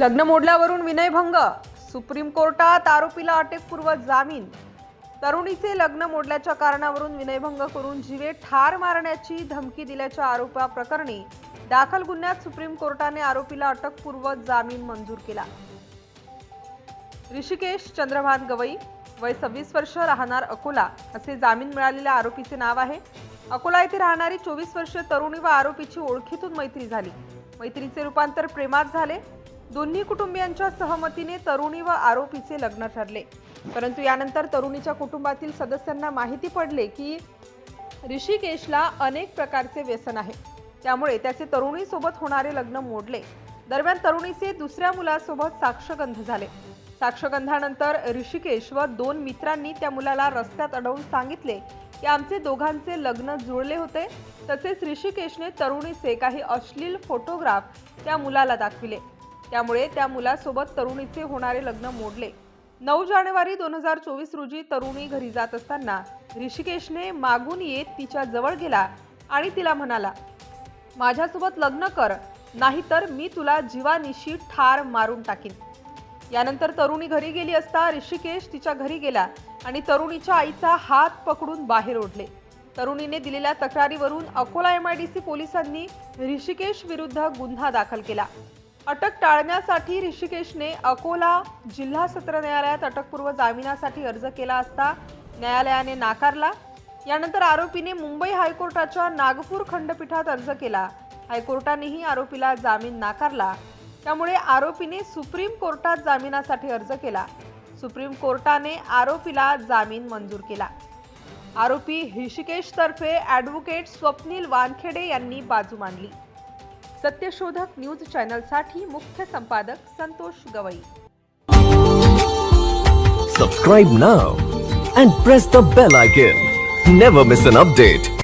लग्न मोडल्यावरून विनयभंग, सुप्रीम कोर्टात आरोपीला अटकपूर्व जामीन। तरुणीचे लग्न मोडल्याच्या कारणावरून विनयभंग करून जीवे ठार मारण्याची धमकी दिल्याच्या आरोपाप्रकरणी दाखल गुन्ह्यात सुप्रीम कोर्टाने आरोपीला अटकपूर्व जामीन मंजूर केला। ऋषिकेश चंद्रभान गवई, वय 26 वर्ष, राहणार अकोला असे जामीन मिळालेल्या आरोपीचे नाव आहे। अकोला येथे राहणारी 24 वर्षीय तरुणी व आरोपीची ओळखीतून मैत्री झाली। मैत्रीचे रूपांतर प्रेमात झाले। दोन्ही कुटुंबियांच्या सहमतीने तरुणी व आरोपीचे लग्न ठरले। परंतु यानंतर तरुणीच्या कुटुंबातील सदस्यांना माहिती पडले की ऋषिकेशला अनेक प्रकारचे व्यसन आहे, त्यामुळे त्याचे तरुणीसोबत होणारे लग्न मोडले। दरम्यान तरुणीचे दुसऱ्या मुलासोबत साक्षगंध झाले। साक्षगंधानंतर ऋषिकेश व 2 मित्रांनी त्या मुलाला रस्त्यात अडवून सांगितले की आमचे दोघांचे लग्न जुळले होते। तसेच ऋषिकेशने तरुणीचे काही अश्लील फोटोग्राफ त्या मुलाला दाखविले, त्यामुळे त्या मुलासोबत तरुणीचे होणारे लग्न मोडले। 9 जानेवारी 2024 रोजी तरुणी घरी जात असताना ऋषिकेशने मागून येत तिच्या जवळ गेला आणि तिला म्हणाला, माझ्यासोबत लग्न कर, नाहीतर मी तुला जीवानिशी ठार मारून टाकीन। यानंतर तरुणी घरी गेली असता ऋषिकेश तिच्या घरी गेला आणि तरुणीच्या आईचा हात पकडून बाहेर ओढले। तरुणीने दिलेल्या तक्रारीवरून अकोला MIDC पोलिसांनी ऋषिकेश विरुद्ध गुन्हा दाखल केला। अटक टाळण्यासाठी ऋषिकेशने अकोला जिल्हा सत्र न्यायालयात अटकपूर्व जामिनासाठी अर्ज केला असता न्यायालयाने नाकारला। यानंतर आरोपीने मुंबई हायकोर्टाच्या नागपूर खंडपीठात अर्ज केला। हायकोर्टानेही आरोपीला जामीन नाकारला, त्यामुळे आरोपीने सुप्रीम कोर्टात जामिनासाठी अर्ज केला। सुप्रीम कोर्टाने आरोपीला जामीन मंजूर केला। आरोपी ऋषिकेश तर्फे ॲडव्होकेट स्वप्नील वानखेडे यांनी बाजू मांडली। सत्यशोधक न्यूज चॅनलसाठी मुख्य संपादक Santosh Gavai. Subscribe now and press the bell icon. Never miss an update.